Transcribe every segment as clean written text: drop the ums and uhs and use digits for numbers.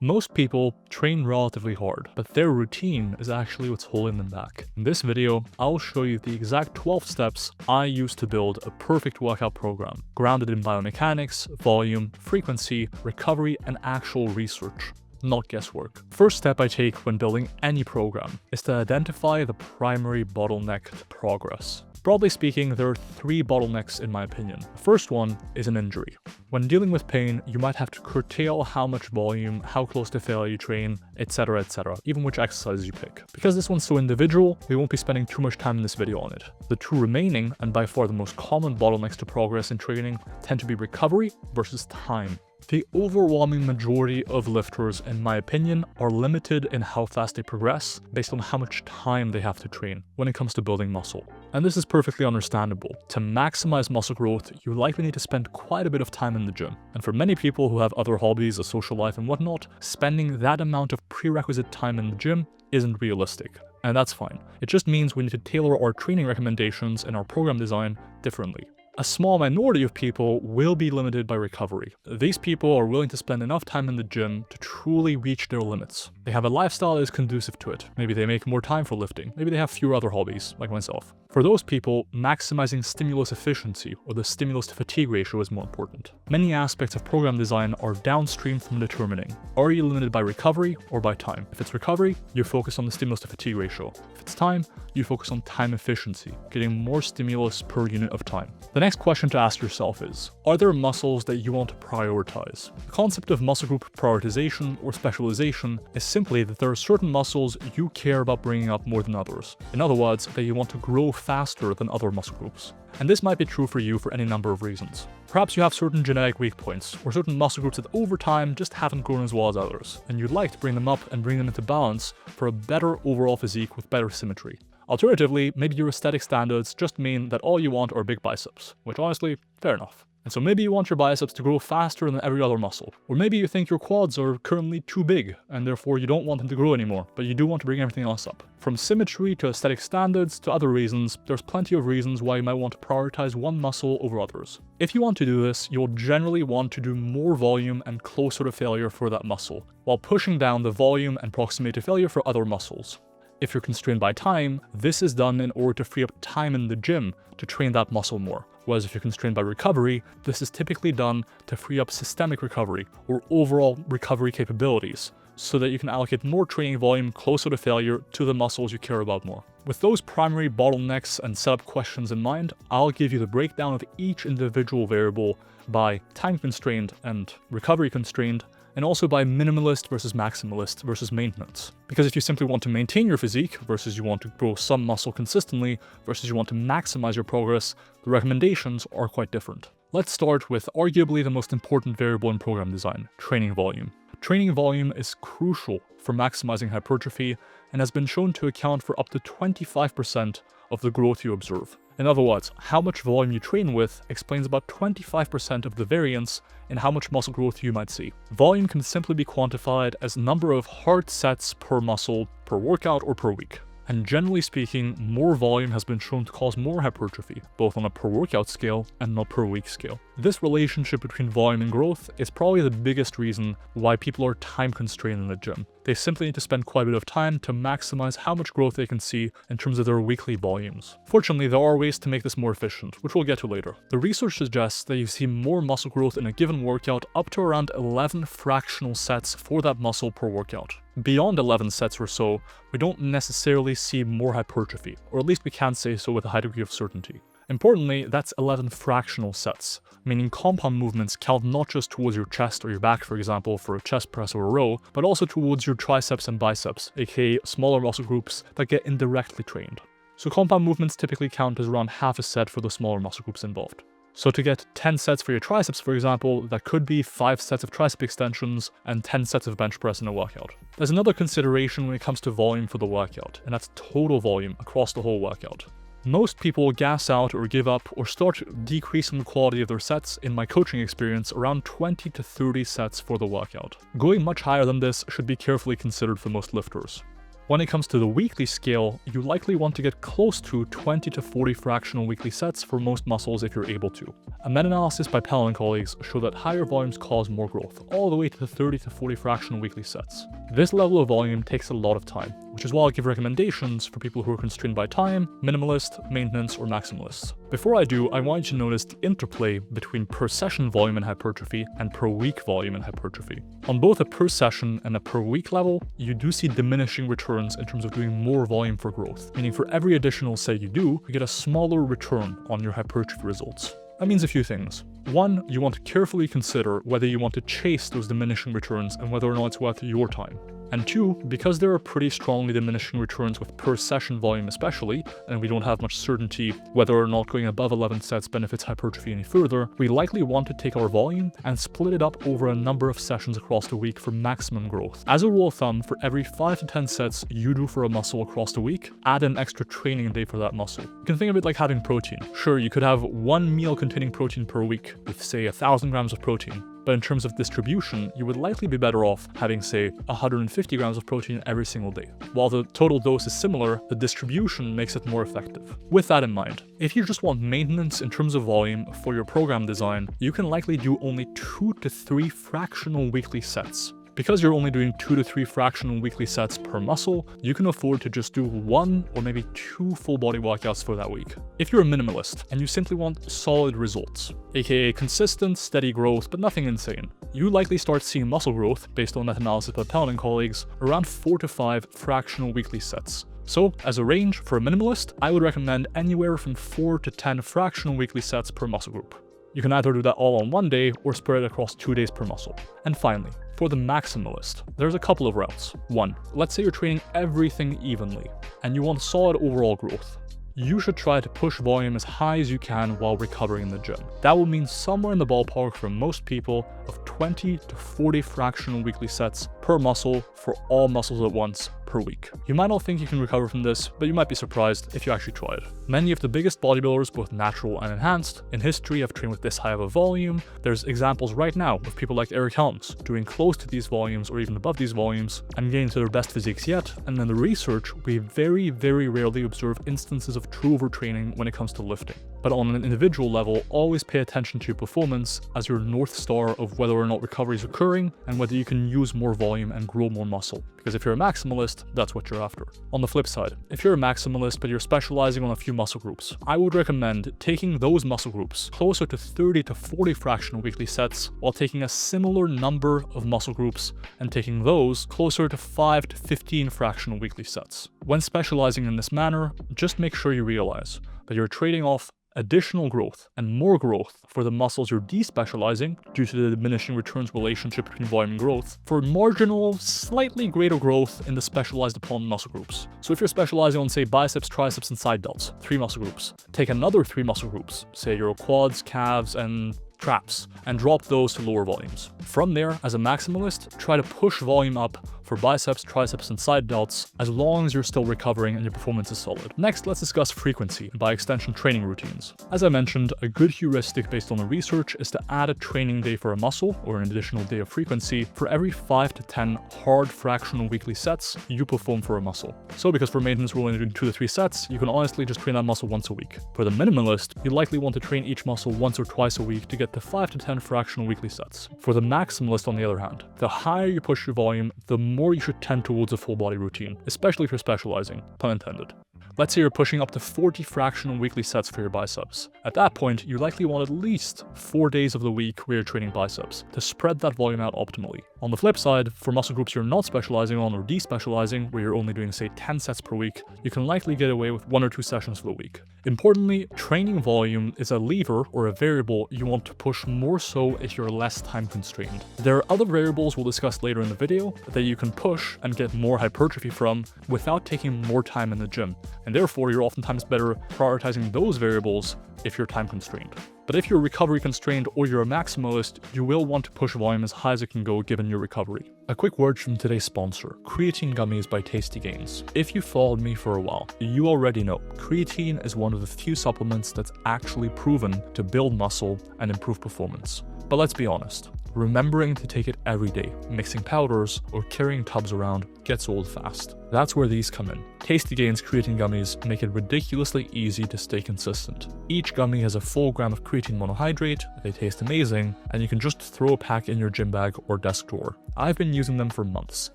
Most people train relatively hard, but their routine is actually what's holding them back. In this video, I'll show you the exact 12 steps I use to build a perfect workout program, grounded in biomechanics, volume, frequency, recovery, and actual research, not guesswork. First step I take when building any program is to identify the primary bottleneck to progress. Broadly speaking, there are 3 bottlenecks in my opinion. The first one is an injury. When dealing with pain, you might have to curtail how much volume, how close to failure you train, etc, even which exercises you pick. Because this one's so individual, we won't be spending too much time in this video on it. The 2 remaining, and by far the most common bottlenecks to progress in training, tend to be recovery versus time. The overwhelming majority of lifters, in my opinion, are limited in how fast they progress based on how much time they have to train when it comes to building muscle. And this is perfectly understandable. To maximize muscle growth, you likely need to spend quite a bit of time in the gym. And for many people who have other hobbies, a social life and whatnot, spending that amount of prerequisite time in the gym isn't realistic. And that's fine. It just means we need to tailor our training recommendations and our program design differently. A small minority of people will be limited by recovery. These people are willing to spend enough time in the gym to truly reach their limits. They have a lifestyle that is conducive to it. Maybe they make more time for lifting. Maybe they have fewer other hobbies, like myself. For those people, maximizing stimulus efficiency, or the stimulus to fatigue ratio, is more important. Many aspects of program design are downstream from determining, are you limited by recovery or by time? If it's recovery, you focus on the stimulus to fatigue ratio. If it's time, you focus on time efficiency, getting more stimulus per unit of time. The next question to ask yourself is, are there muscles that you want to prioritize? The concept of muscle group prioritization or specialization is simply that there are certain muscles you care about bringing up more than others. In other words, that you want to grow faster than other muscle groups. And this might be true for you for any number of reasons. Perhaps you have certain genetic weak points, or certain muscle groups that over time just haven't grown as well as others, and you'd like to bring them up and bring them into balance for a better overall physique with better symmetry. Alternatively, maybe your aesthetic standards just mean that all you want are big biceps, which honestly, fair enough. And so maybe you want your biceps to grow faster than every other muscle. Or maybe you think your quads are currently too big, and therefore you don't want them to grow anymore, but you do want to bring everything else up. From symmetry to aesthetic standards to other reasons, there's plenty of reasons why you might want to prioritize one muscle over others. If you want to do this, you'll generally want to do more volume and closer to failure for that muscle, while pushing down the volume and proximity to failure for other muscles. If you're constrained by time, this is done in order to free up time in the gym to train that muscle more. Whereas if you're constrained by recovery, this is typically done to free up systemic recovery or overall recovery capabilities, so that you can allocate more training volume closer to failure to the muscles you care about more. With those primary bottlenecks and setup questions in mind, I'll give you the breakdown of each individual variable by time constrained and recovery constrained, and also by minimalist versus maximalist versus maintenance. Because if you simply want to maintain your physique versus you want to grow some muscle consistently versus you want to maximize your progress, the recommendations are quite different. Let's start with arguably the most important variable in program design, training volume. Training volume is crucial for maximizing hypertrophy and has been shown to account for up to 25% of the growth you observe. In other words, how much volume you train with explains about 25% of the variance in how much muscle growth you might see. Volume can simply be quantified as number of hard sets per muscle, per workout, or per week. And generally speaking, more volume has been shown to cause more hypertrophy, both on a per workout scale and not per week scale. This relationship between volume and growth is probably the biggest reason why people are time constrained in the gym. They simply need to spend quite a bit of time to maximize how much growth they can see in terms of their weekly volumes. Fortunately, there are ways to make this more efficient, which we'll get to later. The research suggests that you see more muscle growth in a given workout up to around 11 fractional sets for that muscle per workout. Beyond 11 sets or so, we don't necessarily see more hypertrophy, or at least we can't say so with a high degree of certainty. Importantly, that's 11 fractional sets, meaning compound movements count not just towards your chest or your back, for example, for a chest press or a row, but also towards your triceps and biceps, aka smaller muscle groups that get indirectly trained. So compound movements typically count as around half a set for the smaller muscle groups involved. So to get 10 sets for your triceps, for example, that could be 5 sets of tricep extensions and 10 sets of bench press in a workout. There's another consideration when it comes to volume for the workout, and that's total volume across the whole workout. Most people gas out or give up or start decreasing the quality of their sets, in my coaching experience, around 20 to 30 sets for the workout. Going much higher than this should be carefully considered for most lifters. When it comes to the weekly scale, you likely want to get close to 20 to 40 fractional weekly sets for most muscles if you're able to. A meta-analysis by Pell and colleagues show that higher volumes cause more growth, all the way to 30 to 40 fractional weekly sets. This level of volume takes a lot of time, which is why I'll give recommendations for people who are constrained by time, minimalist, maintenance, or maximalists. Before I do, I want you to notice the interplay between per session volume and hypertrophy and per week volume and hypertrophy. On both a per session and a per week level, you do see diminishing returns in terms of doing more volume for growth, meaning for every additional set you do, you get a smaller return on your hypertrophy results. That means a few things. One, you want to carefully consider whether you want to chase those diminishing returns and whether or not it's worth your time. And two, because there are pretty strongly diminishing returns with per session volume especially, and we don't have much certainty whether or not going above 11 sets benefits hypertrophy any further, we likely want to take our volume and split it up over a number of sessions across the week for maximum growth. As a rule of thumb, for every 5 to 10 sets you do for a muscle across the week, add an extra training day for that muscle. You can think of it like having protein. Sure, you could have one meal containing protein per week with, say, 1,000 grams of protein. But in terms of distribution, you would likely be better off having, say, 150 grams of protein every single day. While the total dose is similar, the distribution makes it more effective. With that in mind, if you just want maintenance in terms of volume for your program design, you can likely do only 2 to 3 fractional weekly sets. Because you're only doing 2 to 3 fractional weekly sets per muscle, you can afford to just do 1 or maybe 2 full body workouts for that week. If you're a minimalist and you simply want solid results, aka consistent, steady growth, but nothing insane, you likely start seeing muscle growth, based on meta-analysis by Pell and colleagues, around 4 to 5 fractional weekly sets. So, as a range for a minimalist, I would recommend anywhere from 4 to 10 fractional weekly sets per muscle group. You can either do that all on one day or spread it across 2 days per muscle. And finally, for the maximalist, there's a couple of routes. One, let's say you're training everything evenly and you want solid overall growth. You should try to push volume as high as you can while recovering in the gym. That will mean somewhere in the ballpark for most people of 20 to 40 fractional weekly sets per muscle for all muscles at once per week. You might not think you can recover from this, but you might be surprised if you actually try it. Many of the biggest bodybuilders, both natural and enhanced, in history have trained with this high of a volume. There's examples right now of people like Eric Helms doing close to these volumes or even above these volumes and getting to their best physiques yet. And in the research, we very, very rarely observe instances of true overtraining when it comes to lifting. But on an individual level, always pay attention to your performance as your north star of whether or not recovery is occurring and whether you can use more volume and grow more muscle. Because if you're a maximalist, that's what you're after. On the flip side, if you're a maximalist but you're specializing on a few muscle groups, I would recommend taking those muscle groups closer to 30 to 40 fractional weekly sets while taking a similar number of muscle groups and taking those closer to 5 to 15 fractional weekly sets. When specializing in this manner, just make sure you realize that you're trading off additional growth and more growth for the muscles you're despecializing due to the diminishing returns relationship between volume and growth for marginal, slightly greater growth in the specialized upon muscle groups. So if you're specializing on, say, biceps, triceps, and side delts, 3 muscle groups, take another 3 muscle groups, say your quads, calves, and traps, and drop those to lower volumes. From there, as a maximalist, try to push volume up for biceps, triceps, and side delts as long as you're still recovering and your performance is solid. Next, let's discuss frequency, and by extension, training routines. As I mentioned, a good heuristic based on the research is to add a training day for a muscle, or an additional day of frequency, for every 5 to 10 hard fractional weekly sets you perform for a muscle. So because for maintenance we're only doing 2 to 3 sets, you can honestly just train that muscle once a week. For the minimalist, you likely want to train each muscle once or twice a week to get to 5 to 10 fractional weekly sets. For the maximalist, on the other hand, the higher you push your volume, the more you should tend towards a full body routine, especially if you're specializing, pun intended. Let's say you're pushing up to 40 fractional weekly sets for your biceps. At that point, you likely want at least 4 days of the week where you're training biceps to spread that volume out optimally. On the flip side, for muscle groups you're not specializing on or despecializing, where you're only doing, say, 10 sets per week, you can likely get away with 1 or 2 sessions for the week. Importantly, training volume is a lever or a variable you want to push more so if you're less time constrained. There are other variables we'll discuss later in the video that you can push and get more hypertrophy from without taking more time in the gym, and therefore you're oftentimes better prioritizing those variables if you're time constrained. But if you're recovery constrained or you're a maximalist, you will want to push volume as high as it can go given your recovery. A quick word from today's sponsor, Creatine Gummies by Tasty Gains. If you followed me for a while, you already know creatine is one of the few supplements that's actually proven to build muscle and improve performance. But let's be honest, remembering to take it every day. Mixing powders or carrying tubs around gets old fast. That's where these come in. Tasty Gains Creatine gummies make it ridiculously easy to stay consistent. Each gummy has a full gram of creatine monohydrate, they taste amazing, and you can just throw a pack in your gym bag or desk drawer. I've been using them for months,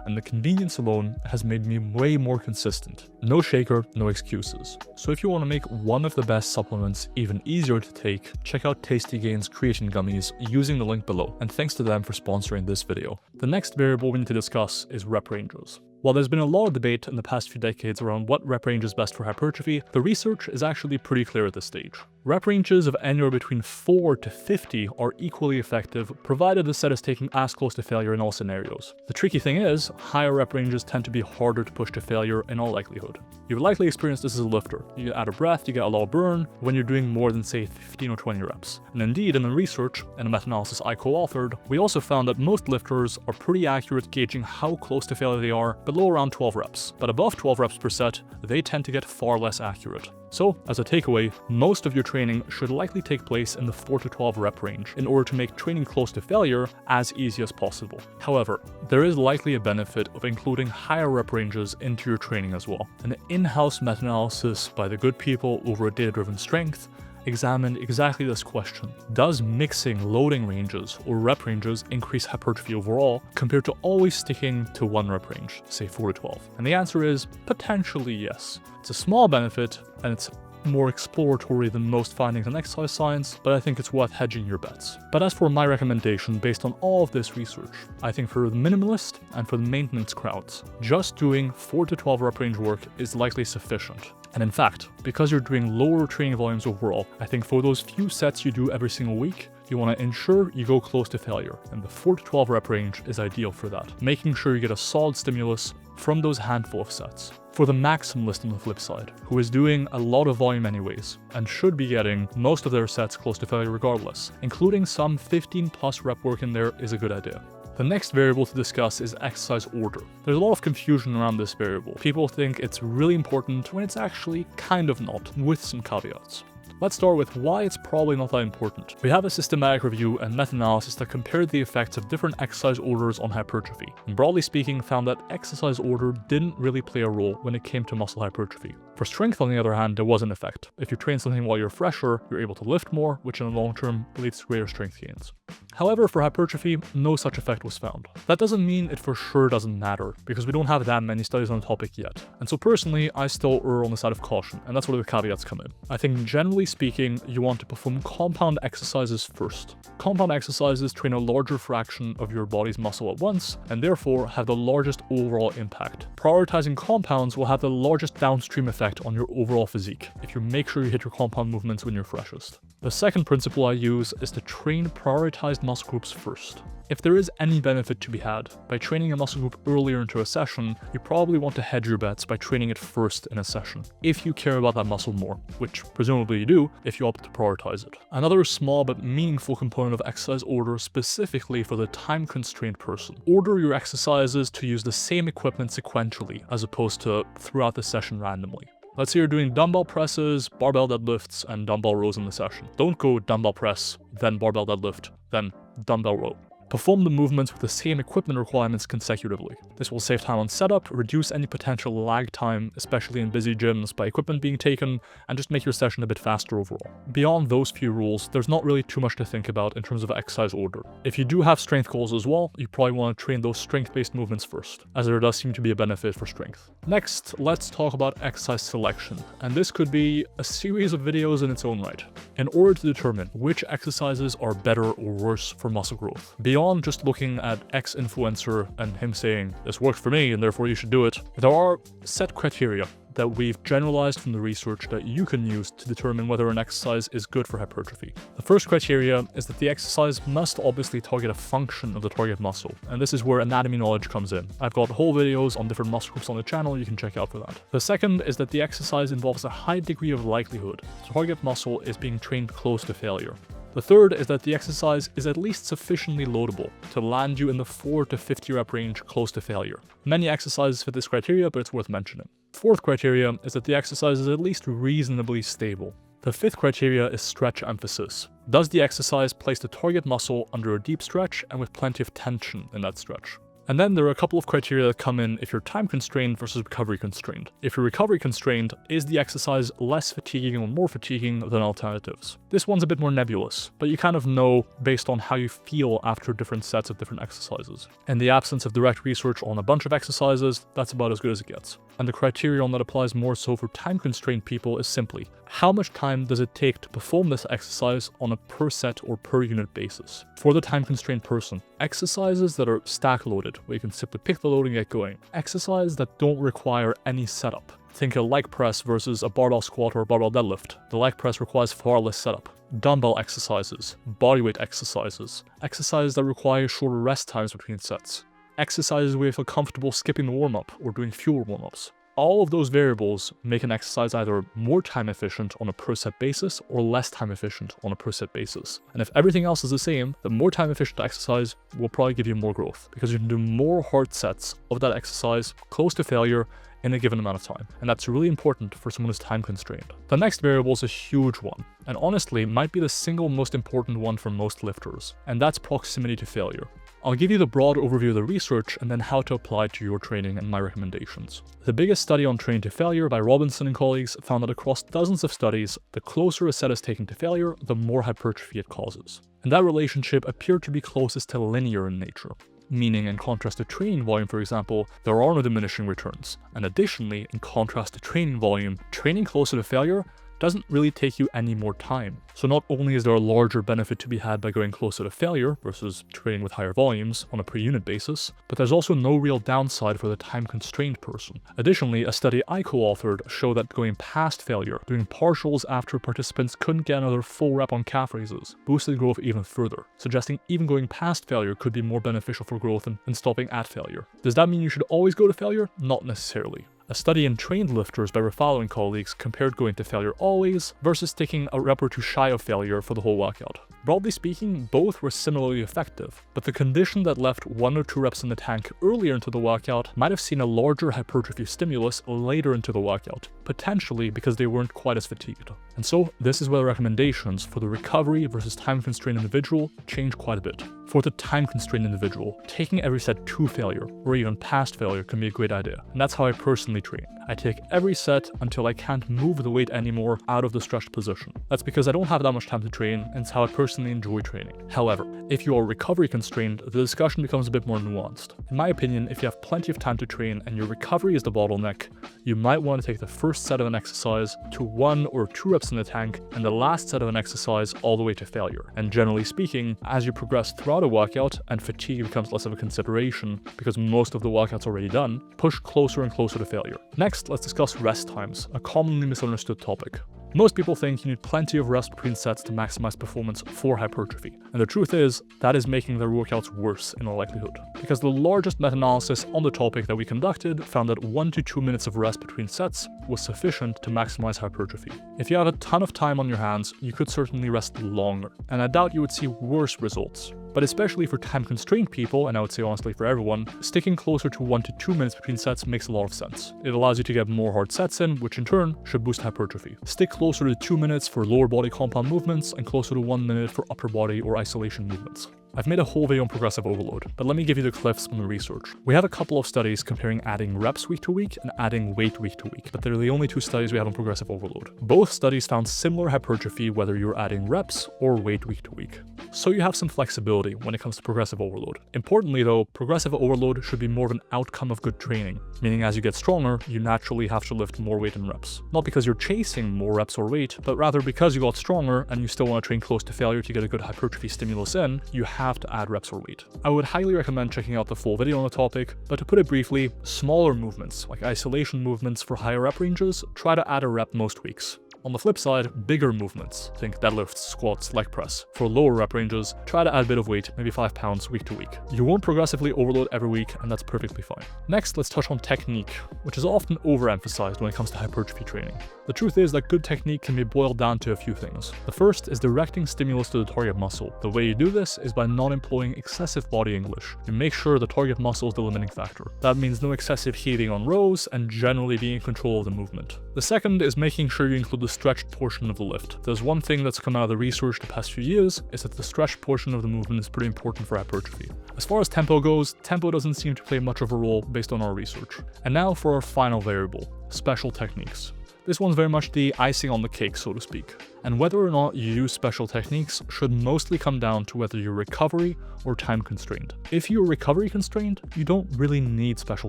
and the convenience alone has made me way more consistent. No shaker, no excuses. So if you want to make one of the best supplements even easier to take, check out Tasty Gains Creatine gummies using the link below, and thanks to them for sponsoring this video. The next variable we need to discuss is rep ranges. While there's been a lot of debate in the past few decades around what rep range is best for hypertrophy, the research is actually pretty clear at this stage. Rep ranges of anywhere between 4 to 50 are equally effective, provided the set is taken as close to failure in all scenarios. The tricky thing is, higher rep ranges tend to be harder to push to failure in all likelihood. You've likely experienced this as a lifter. You get out of breath, you get a lot of burn when you're doing more than say 15 or 20 reps. And indeed, in the research, in a meta-analysis I co-authored, we also found that most lifters are pretty accurate gauging how close to failure they are below around 12 reps. But above 12 reps per set, they tend to get far less accurate. So, as a takeaway, most of your training should likely take place in the 4 to 12 rep range in order to make training close to failure as easy as possible. However, there is likely a benefit of including higher rep ranges into your training as well. An in-house meta-analysis by the good people over at Data-Driven Strength examined exactly this question. Does mixing loading ranges or rep ranges increase hypertrophy overall compared to always sticking to one rep range, say 4 to 12? And the answer is potentially yes. It's a small benefit and it's more exploratory than most findings in exercise science, but I think it's worth hedging your bets. But as for my recommendation based on all of this research, I think for the minimalist and for the maintenance crowds, just doing 4 to 12 rep range work is likely sufficient. And in fact, because you're doing lower training volumes overall, I think for those few sets you do every single week, you want to ensure you go close to failure, and the 4 to 12 rep range is ideal for that, making sure you get a solid stimulus from those handful of sets. For the maximalist on the flip side, who is doing a lot of volume anyways, and should be getting most of their sets close to failure regardless, including some 15 plus rep work in there is a good idea. The next variable to discuss is exercise order. There's a lot of confusion around this variable. People think it's really important when it's actually kind of not, with some caveats. Let's start with why it's probably not that important. We have a systematic review and meta-analysis that compared the effects of different exercise orders on hypertrophy, and broadly speaking found that exercise order didn't really play a role when it came to muscle hypertrophy. For strength, on the other hand, there was an effect. If you train something while you're fresher, you're able to lift more, which in the long term leads to greater strength gains. However, for hypertrophy, no such effect was found. That doesn't mean it for sure doesn't matter, because we don't have that many studies on the topic yet. And so personally, I still err on the side of caution, and that's where the caveats come in. I think generally speaking, you want to perform compound exercises first. Compound exercises train a larger fraction of your body's muscle at once, and therefore have the largest overall impact. Prioritizing compounds will have the largest downstream effect on your overall physique, if you make sure you hit your compound movements when you're freshest. The second principle I use is to train prioritized muscle groups first. If there is any benefit to be had by training a muscle group earlier into a session, you probably want to hedge your bets by training it first in a session, if you care about that muscle more, which presumably you do if you opt to prioritize it. Another small but meaningful component of exercise order specifically for the time-constrained person. Order your exercises to use the same equipment sequentially, as opposed to throughout the session randomly. Let's say you're doing dumbbell presses, barbell deadlifts, and dumbbell rows in the session. Don't go dumbbell press, then barbell deadlift, then dumbbell row. Perform the movements with the same equipment requirements consecutively. This will save time on setup, reduce any potential lag time, especially in busy gyms, by equipment being taken, and just make your session a bit faster overall. Beyond those few rules, there's not really too much to think about in terms of exercise order. If you do have strength goals as well, you probably want to train those strength-based movements first, as there does seem to be a benefit for strength. Next, let's talk about exercise selection, and this could be a series of videos in its own right. In order to determine which exercises are better or worse for muscle growth, beyond just looking at X influencer and him saying, this worked for me and therefore you should do it, there are set criteria that we've generalized from the research that you can use to determine whether an exercise is good for hypertrophy. The first criteria is that the exercise must obviously target a function of the target muscle, and this is where anatomy knowledge comes in. I've got whole videos on different muscle groups on the channel you can check out for that. The second is that the exercise involves a high degree of likelihood the target muscle is being trained close to failure. The third is that the exercise is at least sufficiently loadable to land you in the 4 to 50 rep range close to failure. Many exercises fit this criteria, but it's worth mentioning. Fourth criteria is that the exercise is at least reasonably stable. The fifth criteria is stretch emphasis. Does the exercise place the target muscle under a deep stretch and with plenty of tension in that stretch? And then there are a couple of criteria that come in if you're time constrained versus recovery constrained. If you're recovery constrained, is the exercise less fatiguing or more fatiguing than alternatives? This one's a bit more nebulous, but you kind of know based on how you feel after different sets of different exercises. In the absence of direct research on a bunch of exercises, that's about as good as it gets. And the criterion that applies more so for time constrained people is simply, how much time does it take to perform this exercise on a per set or per unit basis? For the time constrained person, exercises that are stack loaded, where you can simply pick the load and get going. Exercises that don't require any setup. Think a leg press versus a barbell squat or a barbell deadlift. The leg press requires far less setup. Dumbbell exercises, bodyweight exercises, exercises that require shorter rest times between sets. Exercises where you feel comfortable skipping the warm-up or doing fewer warm-ups. All of those variables make an exercise either more time efficient on a per set basis or less time efficient on a per set basis. And if everything else is the same, the more time efficient exercise will probably give you more growth because you can do more hard sets of that exercise close to failure in a given amount of time. And that's really important for someone who's time constrained. The next variable is a huge one, and honestly might be the single most important one for most lifters, and that's proximity to failure. I'll give you the broad overview of the research and then how to apply it to your training and my recommendations. The biggest study on training to failure by Robinson and colleagues found that across dozens of studies, the closer a set is taken to failure, the more hypertrophy it causes. And that relationship appeared to be closest to linear in nature. Meaning, in contrast to training volume, for example, there are no diminishing returns. And additionally, in contrast to training volume, training closer to failure doesn't really take you any more time. So not only is there a larger benefit to be had by going closer to failure versus training with higher volumes on a per unit basis, but there's also no real downside for the time constrained person. Additionally, a study I co-authored showed that going past failure, doing partials after participants couldn't get another full rep on calf raises, boosted growth even further, suggesting even going past failure could be more beneficial for growth than stopping at failure. Does that mean you should always go to failure? Not necessarily. A study in trained lifters by Rafalo and colleagues compared going to failure always versus sticking a rep or two shy of failure for the whole workout. Broadly speaking, both were similarly effective, but the condition that left 1 or 2 reps in the tank earlier into the workout might have seen a larger hypertrophy stimulus later into the workout, potentially because they weren't quite as fatigued. And so, this is where the recommendations for the recovery versus time-constrained individual change quite a bit. For the time-constrained individual, taking every set to failure, or even past failure, can be a great idea, and that's how I personally train. I take every set until I can't move the weight anymore out of the stretched position. That's because I don't have that much time to train, and it's how I personally enjoy training. However, if you are recovery constrained, the discussion becomes a bit more nuanced. In my opinion, if you have plenty of time to train and your recovery is the bottleneck, you might want to take the first set of an exercise to 1 or 2 reps in the tank, and the last set of an exercise all the way to failure. And generally speaking, as you progress throughout a workout and fatigue becomes less of a consideration because most of the workout's already done, push closer and closer to failure. Next, let's discuss rest times, a commonly misunderstood topic. Most people think you need plenty of rest between sets to maximize performance for hypertrophy. And the truth is, that is making their workouts worse in all likelihood. Because the largest meta-analysis on the topic that we conducted found that 1 to 2 minutes of rest between sets was sufficient to maximize hypertrophy. If you have a ton of time on your hands, you could certainly rest longer. And I doubt you would see worse results. But especially for time-constrained people, and I would say honestly for everyone, sticking closer to 1 to 2 minutes between sets makes a lot of sense. It allows you to get more hard sets in, which in turn should boost hypertrophy. Stick closer to 2 minutes for lower body compound movements and closer to 1 minute for upper body or isolation movements. I've made a whole video on progressive overload, but let me give you the cliffs from the research. We have a couple of studies comparing adding reps week to week and adding weight week to week, but they're the only 2 studies we have on progressive overload. Both studies found similar hypertrophy whether you're adding reps or weight week to week. So you have some flexibility when it comes to progressive overload. Importantly though, progressive overload should be more of an outcome of good training, meaning as you get stronger, you naturally have to lift more weight and reps. Not because you're chasing more reps or weight, but rather because you got stronger and you still want to train close to failure to get a good hypertrophy stimulus in, you have to add reps or weight. I would highly recommend checking out the full video on the topic, but to put it briefly, smaller movements, like isolation movements for higher rep ranges, try to add a rep most weeks. On the flip side, bigger movements, think deadlifts, squats, leg press. For lower rep ranges, try to add a bit of weight, maybe 5 pounds week to week. You won't progressively overload every week, and that's perfectly fine. Next, let's touch on technique, which is often overemphasized when it comes to hypertrophy training. The truth is that good technique can be boiled down to a few things. The first is directing stimulus to the target muscle. The way you do this is by not employing excessive body English. You make sure the target muscle is the limiting factor. That means no excessive heaving on rows and generally being in control of the movement. The second is making sure you include the stretched portion of the lift. There's one thing that's come out of the research the past few years, is that the stretched portion of the movement is pretty important for hypertrophy. As far as tempo goes, tempo doesn't seem to play much of a role based on our research. And now for our final variable, special techniques. This one's very much the icing on the cake, so to speak. And whether or not you use special techniques should mostly come down to whether you're recovery or time constrained. If you're recovery constrained, you don't really need special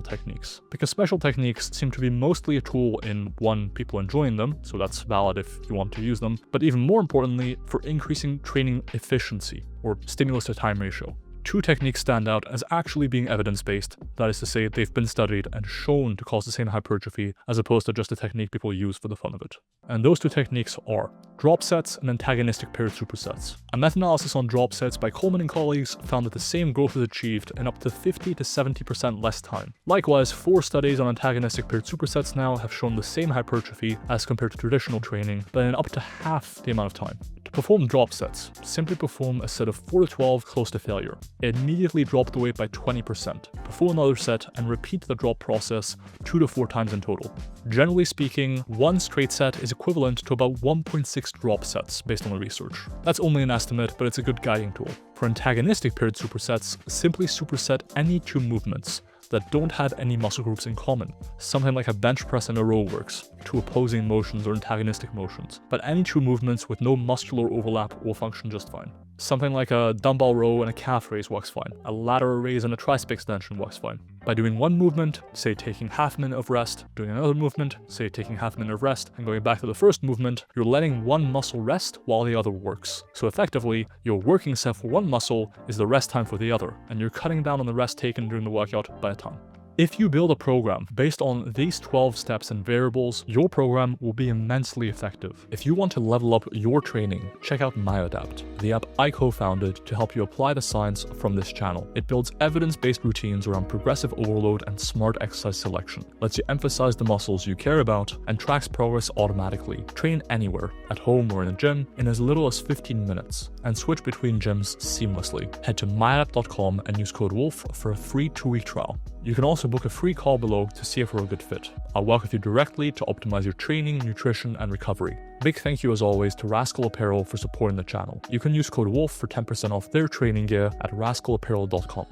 techniques, because special techniques seem to be mostly a tool in, one, people enjoying them, so that's valid if you want to use them, but even more importantly, for increasing training efficiency, or stimulus to time ratio. Two techniques stand out as actually being evidence-based, that is to say, they've been studied and shown to cause the same hypertrophy as opposed to just a technique people use for the fun of it. And those two techniques are drop sets and antagonistic paired supersets. A meta-analysis on drop sets by Coleman and colleagues found that the same growth is achieved in up to 50 to 70% less time. Likewise, 4 studies on antagonistic paired supersets now have shown the same hypertrophy as compared to traditional training, but in up to half the amount of time. To perform drop sets, simply perform a set of 4 to 12 close to failure. Immediately drop the weight by 20%. Perform another set and repeat the drop process 2 to 4 times in total. Generally speaking, one straight set is equivalent to about 1.6 drop sets based on the research. That's only an estimate, but it's a good guiding tool. For antagonistic paired supersets, simply superset any 2 movements that don't have any muscle groups in common. Something like a bench press and a row works, 2 opposing motions or antagonistic motions, but any 2 movements with no muscular overlap will function just fine. Something like a dumbbell row and a calf raise works fine. A lateral raise and a tricep extension works fine. By doing one movement, say taking half a minute of rest, doing another movement, say taking half a minute of rest, and going back to the first movement, you're letting one muscle rest while the other works. So effectively, your working set for one muscle is the rest time for the other, and you're cutting down on the rest taken during the workout by a ton. If you build a program based on these 12 steps and variables, your program will be immensely effective. If you want to level up your training, check out MyoAdapt, the app I co-founded to help you apply the science from this channel. It builds evidence-based routines around progressive overload and smart exercise selection, lets you emphasize the muscles you care about, and tracks progress automatically. Train anywhere, at home or in a gym, in as little as 15 minutes, and switch between gyms seamlessly. Head to MyoAdapt.com and use code WOLF for a free 2-week trial. You can also book a free call below to see if we're a good fit. I'll work with you directly to optimize your training, nutrition, and recovery. Big thank you as always to Rascal Apparel for supporting the channel. You can use code WOLF for 10% off their training gear at rascalapparel.com.